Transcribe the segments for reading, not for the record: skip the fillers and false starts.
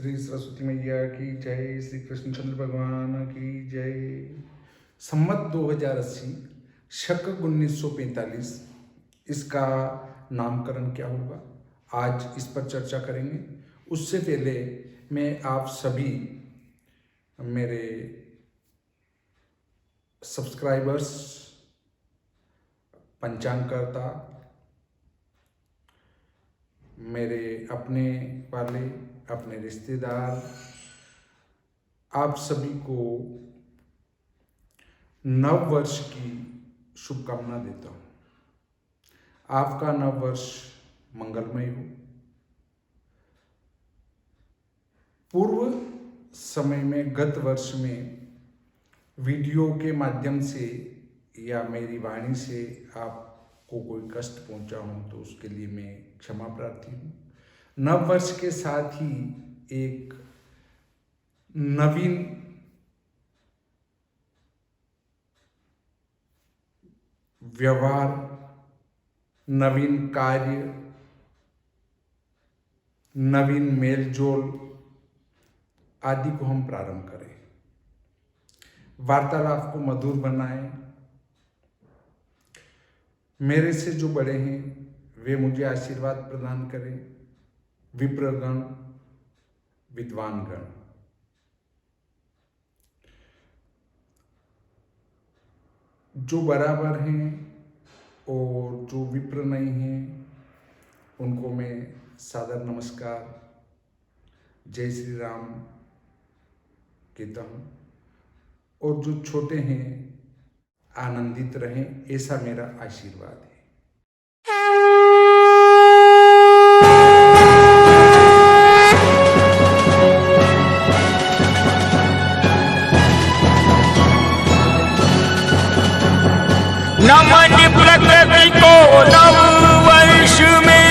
श्री सरस्वती मैया की जय, श्री कृष्णचंद्र भगवान की जय। संवत 2080 शक 1945, इसका नामकरण क्या होगा, आज इस पर चर्चा करेंगे। उससे पहले मैं आप सभी मेरे सब्सक्राइबर्स, पंचांगकर्ता, मेरे अपने वाले, अपने रिश्तेदार, आप सभी को नव वर्ष की शुभकामना देता हूँ। आपका नव वर्ष मंगलमय हो। पूर्व समय में, गत वर्ष में वीडियो के माध्यम से या मेरी वाणी से आपको कोई कष्ट पहुंचा हो तो उसके लिए मैं क्षमा प्रार्थी हूँ। नव वर्ष के साथ ही एक नवीन व्यवहार, नवीन कार्य, नवीन मेलजोल आदि को हम प्रारंभ करें। वार्तालाप को मधुर बनाएं। मेरे से जो बड़े हैं वे मुझे आशीर्वाद प्रदान करें। विप्रगण, विद्वानगण, जो बराबर हैं और जो विप्र नहीं हैं उनको मैं सादर नमस्कार, जय श्री राम कहता हूँ। और जो छोटे हैं आनंदित रहें, ऐसा मेरा आशीर्वाद है। नमन प्रकृति को नव वर्ष में,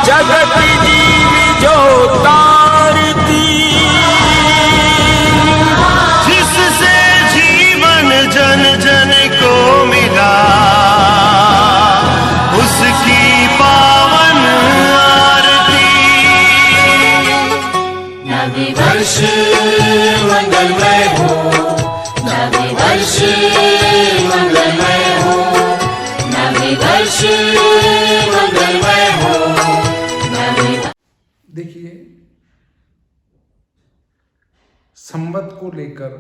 जगत जीव जो तारती, जिससे जीवन जन जन को मिला, उसकी पावन आरती। नवी वर्ष मंगलमय हो, नवी वर्ष मंगलमय हो, नवी वर्ष मंगलमय हो, नवी। देखिए, संवत को लेकर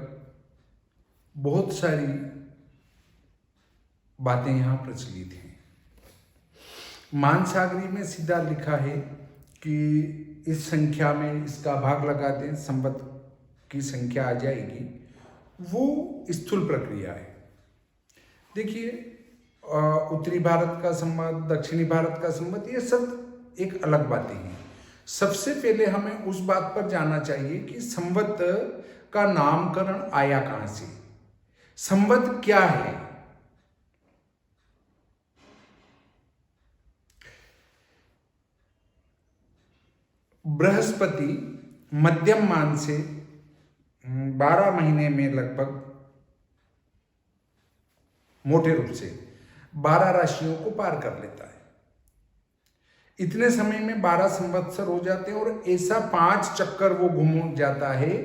बहुत सारी बातें यहाँ प्रचलित हैं। मानसागरी में सीधा लिखा है कि इस संख्या में इसका भाग लगा दें, संवत की संख्या आ जाएगी। वो स्थूल प्रक्रिया है। देखिए, उत्तरी भारत का संवत, दक्षिणी भारत का संवत, ये सब एक अलग बातें हैं। सबसे पहले हमें उस बात पर जाना चाहिए कि संवत का नामकरण आया कहां से, संवत क्या है। बृहस्पति मध्यम मान से 12 महीने में लगभग मोटे रूप से 12 राशियों को पार कर लेता है। इतने समय में 12 संवत्सर हो जाते हैं और ऐसा 5 चक्कर वो घूम जाता है,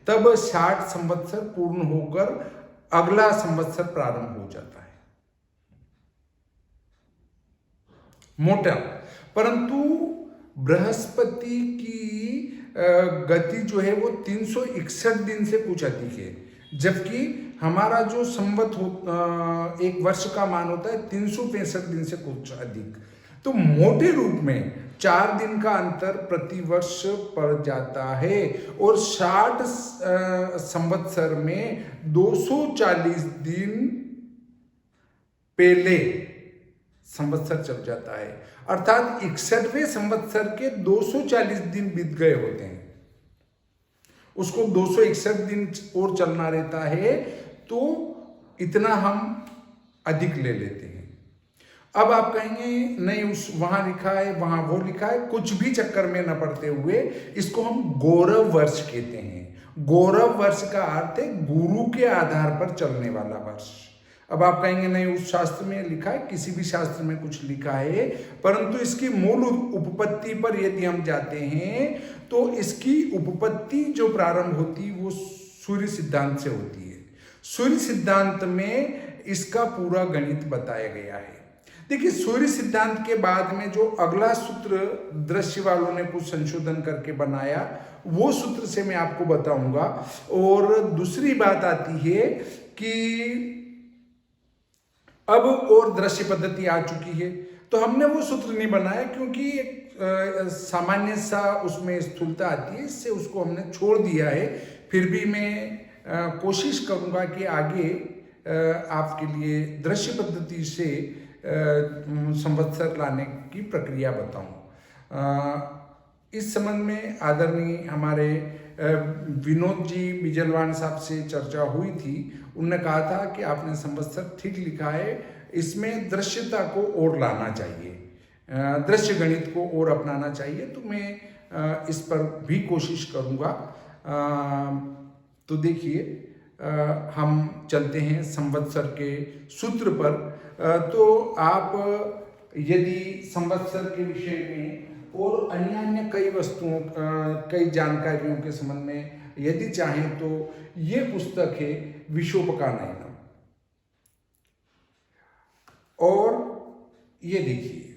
तब 60 संवत्सर पूर्ण होकर अगला संवत्सर प्रारंभ हो जाता है, मोटा। परंतु बृहस्पति की गति जो है वो 361 दिन से कुछ अधिक है, जबकि हमारा जो संवत एक वर्ष का मान होता है 365 दिन से कुछ अधिक। तो मोटे रूप में 4 दिन का अंतर प्रति वर्ष पड़ जाता है और 60 संवत्सर में 240 दिन पहले संवत्सर चल जाता है, अर्थात 61वें संवत्सर के 240 दिन बीत गए होते हैं। उसको 261 दिन और चलना रहता है, तो इतना हम अधिक ले लेते हैं। अब आप कहेंगे नहीं, उस वहां लिखा है, वहां वो लिखा है, कुछ भी चक्कर में न पड़ते हुए इसको हम गौरव वर्ष कहते हैं। गौरव वर्ष का अर्थ है गुरु के आधार पर चलने वाला वर्ष, अब आप कहेंगे नहीं उस शास्त्र में लिखा है, किसी भी शास्त्र में कुछ लिखा है, परंतु इसकी मूल उपपत्ति पर यदि हम जाते हैं तो इसकी उपपत्ति जो प्रारंभ होती वो सूर्य सिद्धांत से होती है। सूर्य सिद्धांत में इसका पूरा गणित बताया गया है। देखिए, सूर्य सिद्धांत के बाद में जो अगला सूत्र दृश्य वालों ने कुछ संशोधन करके बनाया, वो सूत्र से मैं आपको बताऊंगा। और दूसरी बात आती है कि अब और दृश्य पद्धति आ चुकी है, तो हमने वो सूत्र नहीं बनाया क्योंकि एक सामान्य सा उसमें स्थूलता आती है, इससे उसको हमने छोड़ दिया है। फिर भी मैं कोशिश करूंगा कि आगे आपके लिए दृश्य पद्धति से संवत्सर लाने की प्रक्रिया बताऊं। इस संबंध में आदरणीय हमारे विनोद जी बिजलवान साहब से चर्चा हुई थी। उन्होंने कहा था कि आपने संवत्सर ठीक लिखा है, इसमें दृश्यता को और लाना चाहिए, दृश्य गणित को और अपनाना चाहिए। तो मैं इस पर भी कोशिश करूँगा। तो देखिए, हम चलते हैं संवत्सर के सूत्र पर। तो आप यदि संवत्सर के विषय में और अन्य कई वस्तुओं, कई जानकारियों के संबंध में यदि चाहें तो ये पुस्तक है विशोपकानयनम। और ये देखिए,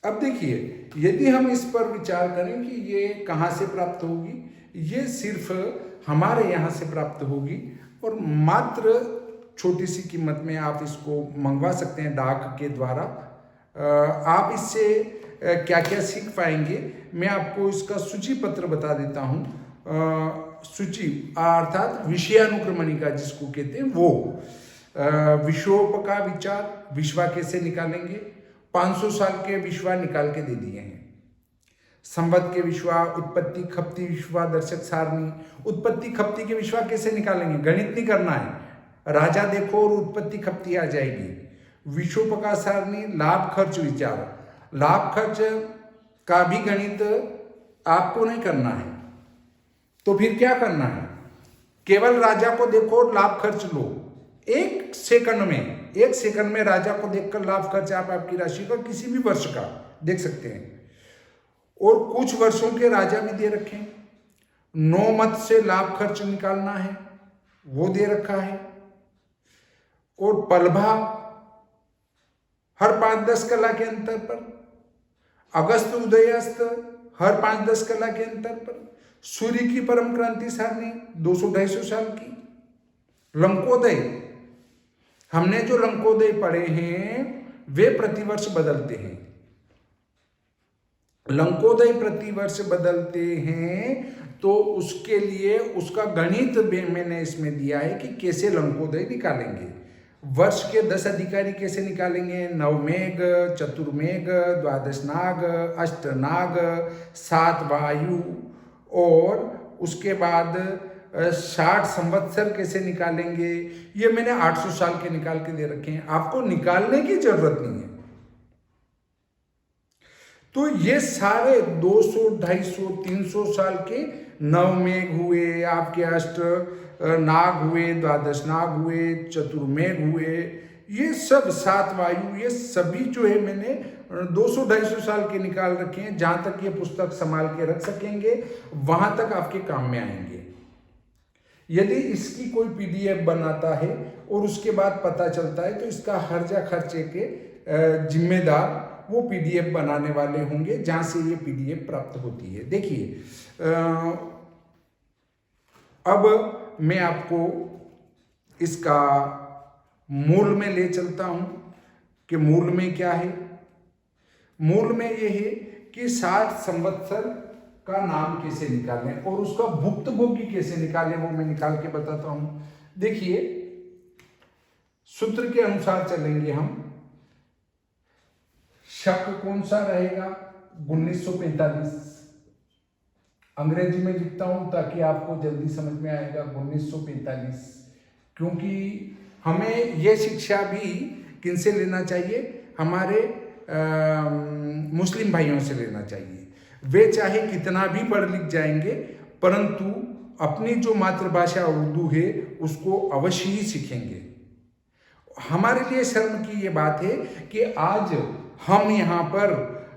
अब देखिए, यदि हम इस पर विचार करें कि ये कहाँ से प्राप्त होगी, ये सिर्फ हमारे यहाँ से प्राप्त होगी और मात्र छोटी सी कीमत में आप इसको मंगवा सकते हैं डाक के द्वारा। आप इससे क्या क्या सीख पाएंगे, मैं आपको इसका सूची पत्र बता देता हूँ। सूची अर्थात विषयानुक्रमणिका जिसको कहते हैं वो। विशोप का विचार, विश्वा कैसे निकालेंगे, 500 साल के विश्वा निकाल के दे दिए हैं। संवत के विश्वा, उत्पत्ति खप्ति विश्वा, दर्शक सारणी। उत्पत्ति खप्ति के विश्वा कैसे निकालेंगे, गणित नहीं करना है, राजा देखो और उत्पत्ति खप्ति आ जाएगी। विशोप का सारणी, लाभ खर्च विचार। लाभ खर्च का भी गणित आपको नहीं करना है, तो फिर क्या करना है, केवल राजा को देखो और लाभ खर्च लो। एक सेकंड में राजा को देखकर लाभ खर्च आप आपकी राशि का किसी भी वर्ष का देख सकते हैं। और कुछ वर्षों के राजा भी दे रखे हैं। 9 मत से लाभ खर्च निकालना है, वो दे रखा है। और पलभा हर 5-10 कला के अंतर पर, अगस्त उदयास्त हर 5-10 कला के अंतर पर, सूर्य की परम क्रांति सारणी 200-250 साल की, लंकोदय, हमने जो लंकोदय पढ़े हैं वे प्रतिवर्ष बदलते हैं। लंकोदय प्रतिवर्ष बदलते हैं, तो उसके लिए उसका गणित मैंने इसमें दिया है कि कैसे लंकोदय निकालेंगे। वर्ष के 10 अधिकारी कैसे निकालेंगे, नवमेघ, चतुर्मेघ, द्वादश नाग, अष्ट नाग, 7 वायु, और उसके बाद 60 संवत्सर कैसे निकालेंगे। ये मैंने 800 साल के निकाल के दे रखे हैं, आपको निकालने की जरूरत नहीं है। तो ये सारे 200, 250, 300 साल के नवमेघ हुए, आपके अष्ट नाग हुए, द्वादश नाग हुए, चतुर्मेघ हुए, ये सब 7 वायु, ये सभी जो है मैंने 200-250 साल के निकाल रखे हैं। जहां तक ये पुस्तक संभाल के रख सकेंगे वहां तक आपके काम में आएंगे। यदि इसकी कोई PDF बनाता है और उसके बाद पता चलता है तो इसका हर्जा खर्चे के जिम्मेदार वो PDF बनाने वाले होंगे जहां से ये PDF प्राप्त होती है। देखिए, अब मैं आपको इसका मूल में ले चलता हूं कि मूल में क्या है। मूल में ये है कि 60 संवत्सर का नाम कैसे निकालें और उसका भुक्त भोगी कैसे निकालें, वो मैं निकाल के बताता हूं। देखिए, सूत्र के अनुसार चलेंगे हम। शक कौन सा रहेगा, 1945। अंग्रेजी में लिखता हूं ताकि आपको जल्दी समझ में आएगा, 1945। क्योंकि हमें यह शिक्षा भी किनसे लेना चाहिए, हमारे मुस्लिम भाइयों से लेना चाहिए। वे चाहे कितना भी पढ़ लिख जाएंगे, परंतु अपनी जो मातृभाषा उर्दू है उसको अवश्य ही सीखेंगे। हमारे लिए शर्म की ये बात है कि आज हम यहाँ पर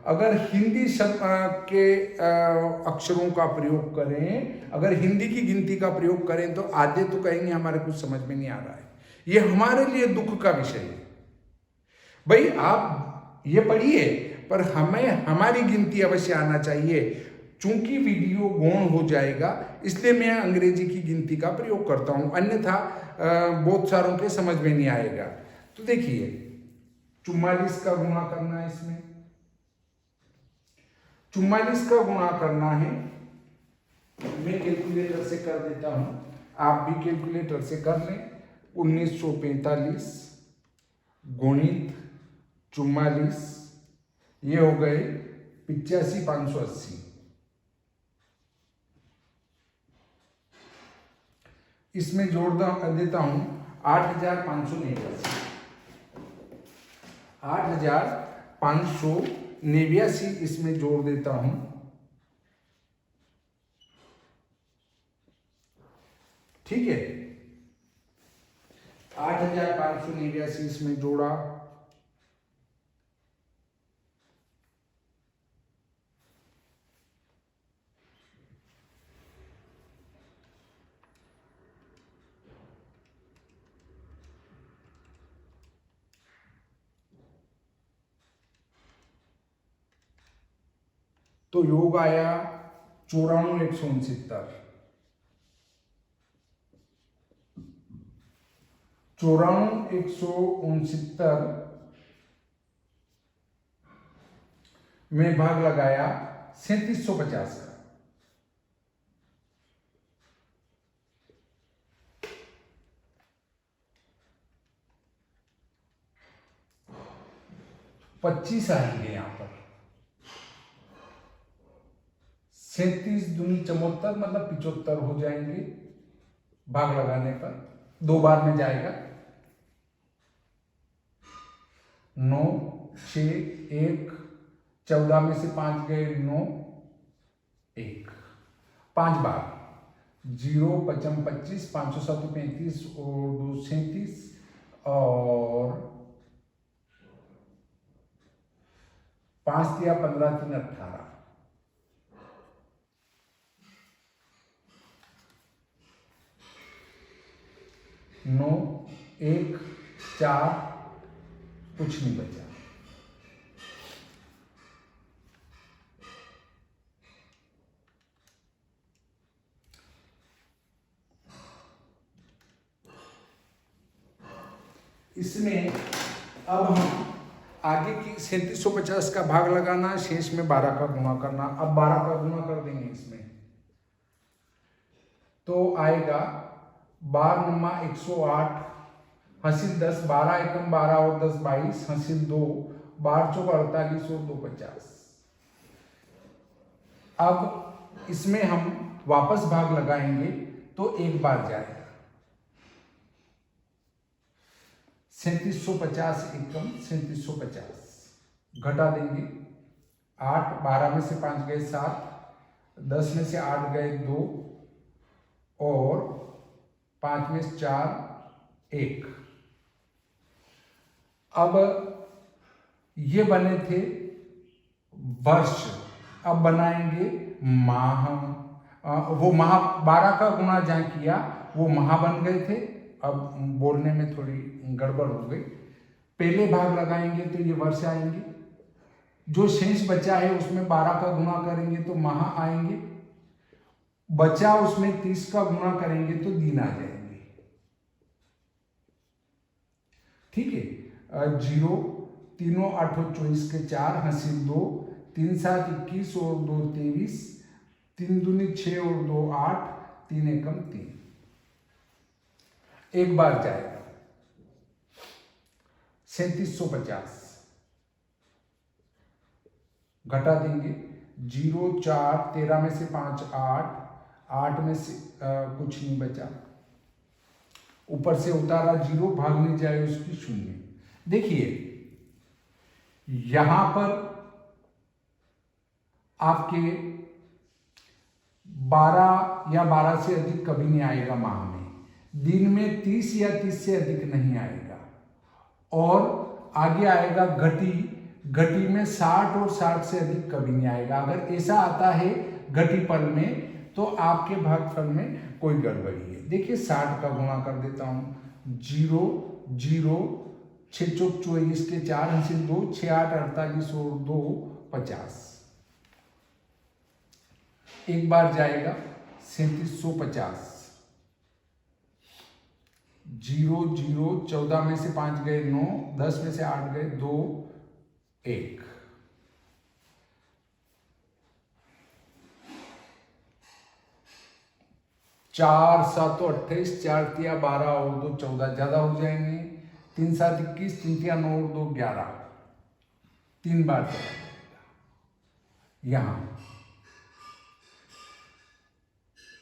अगर हिंदी शब्द के अक्षरों का प्रयोग करें, अगर हिंदी की गिनती का प्रयोग करें तो आधे तो कहेंगे हमारे कुछ समझ में नहीं आ रहा है। ये हमारे लिए दुख का विषय है। भाई आप ये पढ़िए, पर हमें हमारी गिनती अवश्य आना चाहिए। चूंकि वीडियो गौण हो जाएगा इसलिए मैं अंग्रेजी की गिनती का प्रयोग करता हूं, अन्यथा बहुत सारों के समझ में नहीं आएगा। तो देखिए 44 का गुणा करना है, इसमें 44 का गुणा करना है। मैं कैलकुलेटर से कर देता हूं, आप भी कैलकुलेटर से कर लें। 1945 गुणित 44, ये हो गए 85,580। इसमें जोड़ देता हूं 8,589, 8,589 इसमें जोड़ देता हूं। ठीक है, 8,589 इसमें जोड़ा, तो योग आया 94,169, 94,169 में भाग लगाया 3750 का। पच्चीस आएंगे यहां पर। 37 दूनी 74, मतलब 75 हो जाएंगे भाग लगाने पर, 2 बार में जाएगा। 9, 6, 1, 14 में से 5 गए, 9, 1, 5 बार। 0, 55, 25, 507, 35 और 2, 37 और 5 दिया 15, 3, 18। 9, 1, 4, कुछ नहीं बचा। इसमें अब हम आगे की 3750 का भाग लगाना, शेष में 12 का गुणा करना। अब 12 का गुणा कर देंगे इसमें, तो आएगा 12 नमा 108, हासिल 10, 12 एकम 12 और 10 22, हासिल 2, 12 चौक 48 और 2 50। अब इसमें हम वापस भाग लगाएंगे तो एक बार जाएगा। 3750 एकम 3750 घटा देंगे। 8, 12 में से 5 गए 7, 10 में से 8 गए 2 और 5 में से 4, 1। अब ये बने थे वर्ष, अब बनाएंगे माह। वो माह 12 का गुणा जहां किया वो माह बन गए थे। अब बोलने में थोड़ी गड़बड़ हो गई। पहले भाग लगाएंगे तो ये वर्ष आएंगे, जो शेष बचा है उसमें 12 का गुणा करेंगे तो माह आएंगे, बचा उसमें 30 का गुणा करेंगे तो दिन आ जाएंगे। ठीक है, 0, 3, 8, 24 के 4, हासिल 2, 3, 7, 21 और 2, 23, 3 दूनी 6 और 2, 8, 3 एकम 3। एक बार जाएगा 3750 घटा देंगे। 0, 4, 13 में से 5 8, 8 में से कुछ नहीं बचा, ऊपर से उतारा 0, भागने जाए उसकी 0। देखिए यहां पर आपके 12 या 12 से अधिक कभी नहीं आएगा माह में। दिन में 30 या 30 से अधिक नहीं आएगा। और आगे आएगा घटी, घटी में 60 और 60 से अधिक कभी नहीं आएगा। अगर ऐसा आता है घटी पल में तो आपके भागफल में कोई गड़बड़ी है। देखिए 60 का गुणा कर देता हूँ, 0 0 6 चौक 24 के 4 हासिल 2, 6 8 48 और 2 50। एक बार जाएगा 3750, 0 0 14 में से 5 गए 9, 10 में से 8 गए 2 1। चार 7 28, 4 तिया 12 और 2 14, ज्यादा हो जाएंगे। 3 7 21, 3 तिया 9 और 2 11। 3 बार चला जाएगा। यहां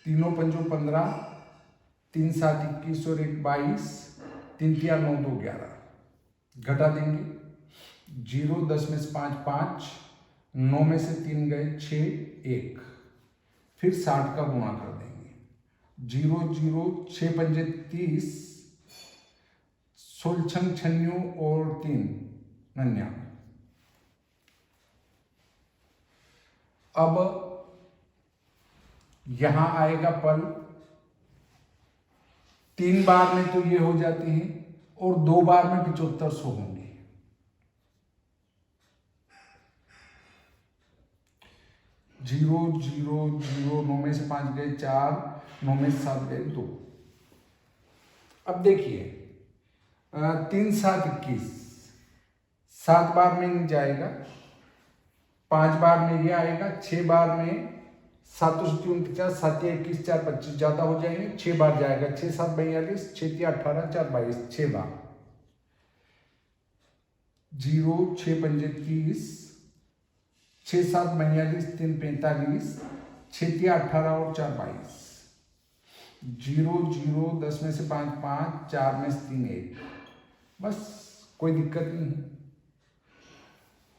3 पंजो 15, 3 7 21 और 1 22, 3 तिया 9 2 11। घटा देंगे 0 10 में से 5 5, 9 में से 3 गए 6 1। फिर 60 का गुणा कर देंगे, 0 0 6 पंजे 30, 16 छन्नू और 3 99। अब यहां आएगा पल, 3 बार में तो ये हो जाते हैं और 2 बार में 7500 होंगे। जीरो 0 0, 9 में से 5 गए 4, 9 में से 7 गए 2। अब देखिए 3 7 21, 7 बार में नहीं जाएगा, 5 बार में ये आएगा, 6 बार में 7 49, 7 21 4 25, ज्यादा हो जाएंगे। 6 बार जाएगा, 6 7 42, 6 18 4 22, 6 बार। 0 6 पंजे 30, 6 7 42, 3 45, 6 तिया 18 और 4 22। 0 0 10 में से 5 5, 4 में से 3 1। बस कोई दिक्कत नहीं है।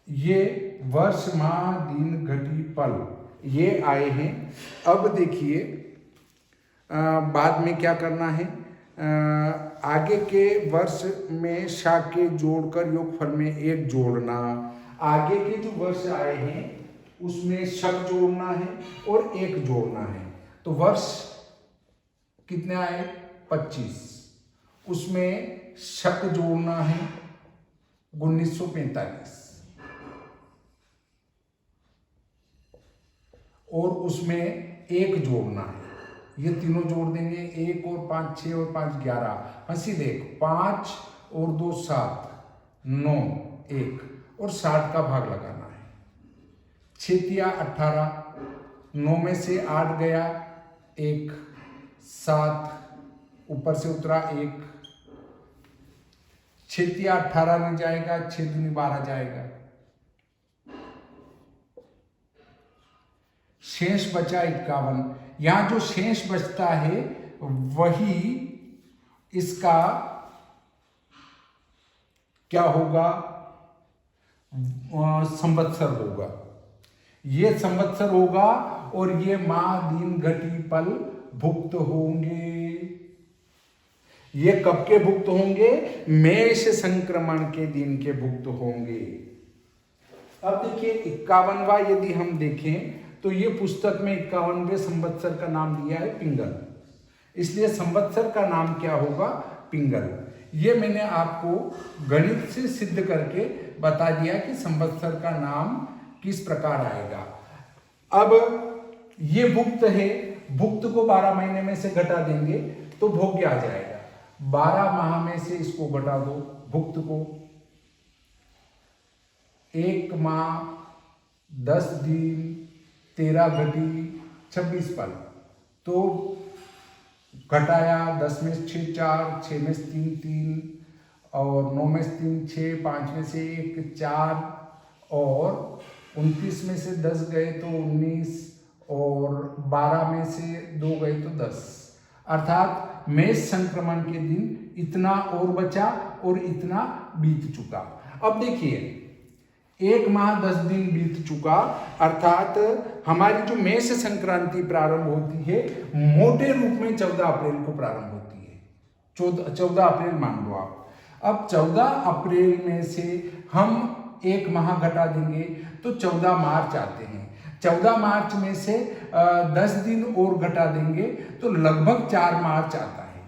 ये वर्ष माह दिन घटी पल ये आए हैं। अब देखिए बाद में क्या करना है, आगे के वर्ष में शाके जोड़कर योगफल में 1 जोड़ना। आगे के जो वर्ष आए हैं उसमें शक जोड़ना है और 1 जोड़ना है। तो वर्ष कितने आए 25, उसमें शक जोड़ना है 1945 और उसमें 1 जोड़ना है। ये तीनों जोड़ देंगे, 1 और 5 6 और 5 11। हंसी देख, 5 और 2 7, 9 1 और 60 का भाग लगाना है। 6 तिया 18, 9 में से 8 गया 1, 7 ऊपर से उतरा 1, 6 तिया 18 में जाएगा, 6 दूनी 12 जाएगा। शेष बचा 51। यहां जो शेष बचता है वही इसका क्या होगा, संवत्सर होगा। ये संवत्सर होगा और ये माह दिन घटी पल भुक्त होंगे। ये कब के भुक्त होंगे, मेष संक्रमण के दिन के भुक्त होंगे। अब देखिए 51वां यदि हम देखें तो ये पुस्तक में 51वें संवत्सर का नाम दिया है पिंगल, इसलिए संवत्सर का नाम क्या होगा, पिंगल। ये मैंने आपको गणित से सिद्ध करके बता दिया कि संवत्सर का नाम किस प्रकार आएगा। अब ये भुक्त है, भुक्त को 12 महीने में से घटा देंगे तो भोग्य आ जाएगा। 12 माह में से इसको घटा दो भुक्त को, 1 माह 10 दिन 13 घटी 26 पल। तो घटाया 10 में से 6 4, 6 में से 3 3 और 9 में से 3 6, 5 में से 1 4 और 29 में से 10 गए तो 19 और 12 में से 2 गए तो 10। अर्थात मेष संक्रमण के दिन इतना और बचा और इतना बीत चुका। अब देखिए 1 माह 10 दिन बीत चुका, अर्थात हमारी जो मेष संक्रांति प्रारंभ होती है मोटे रूप में 14 अप्रैल को प्रारंभ होती है। 14 अप्रैल मान लो आप। अब 14 अप्रैल में से हम एक माह घटा देंगे तो 14 मार्च आते हैं। 14 मार्च में से 10 दिन और घटा देंगे तो लगभग 4 मार्च आता है।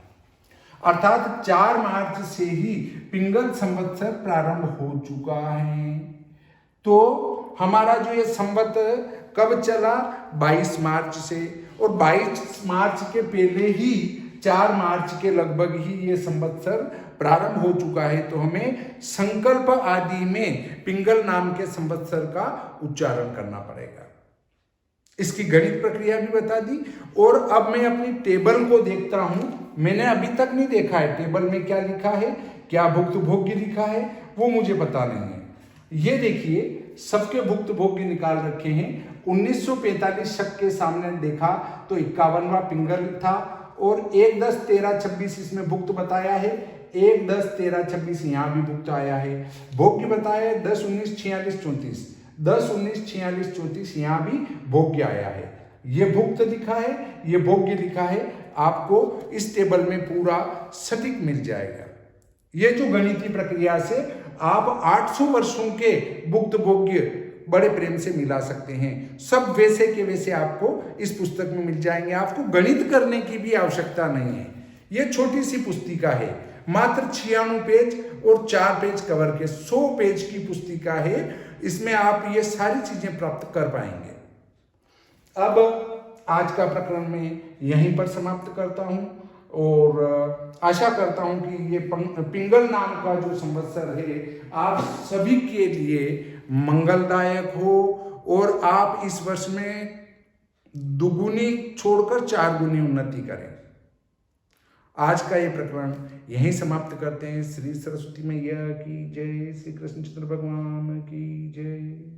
अर्थात 4 मार्च से ही पिंगल संवत्सर प्रारंभ हो चुका है। तो हमारा जो ये संवत कब चला? 22 मार्च से, और 22 मार्च के पहले ही 4 मार्च के लगभग ही ये संवत्सर प्रारंभ हो चुका है। तो हमें संकल्प आदि में पिंगल नाम के संवत्सर का उच्चारण करना पड़ेगा। इसकी गणित प्रक्रिया भी बता दी। और अब मैं अपनी टेबल को देखता हूं। मैंने अभी तक नहीं देखा है टेबल में क्या लिखा है, क्या भुक्त भोग्य लिखा है, वो मुझे पता नहीं है। ये देखिए, सबके भुक्त भोग्य निकाल रखे हैं। 1945 शक के सामने देखा तो 51वां पिंगल था, और 1, 10, 13, 26 इसमें भुक्त बताया है। 1, 10, 13, 26 यहाँ भी भुक्त आया है। भोग्य बताया है 10, 19, 46, 34। 10, 19, 46, 34 यहाँ भी भोग्य आया है। ये भुक्त लिखा है, ये भोग्य लिखा है। आपको इस टेबल में पूरा सटीक मिल जाएगा। ये जो गणितीय प्रक्रिया से आप 800 वर्षों के भुक्त भोग्य बड़े प्रेम से मिला सकते हैं। सब वैसे के वैसे आपको इस पुस्तक में मिल जाएंगे। आपको गणित करने की भी आवश्यकता नहीं है। ये छोटी सी पुस्तिका है, मात्र 96 पेज और 4 पेज कवर के 100 पेज की पुस्तिका है। इसमें आप ये सारी चीजें प्राप्त कर पाएंगे। अब आज का प्रकरण मैं यहीं पर समाप्त करता हूं, और आशा करता हूं कि ये पिंगल नाम का जो संवत्सर है आप सभी के लिए मंगलदायक हो, और आप इस वर्ष में दुगुनी छोड़कर 4 गुनी उन्नति करें। आज का ये प्रकरण यहीं समाप्त करते हैं। श्री सरस्वती मैया की जय, श्री कृष्णचंद्र भगवान की जय।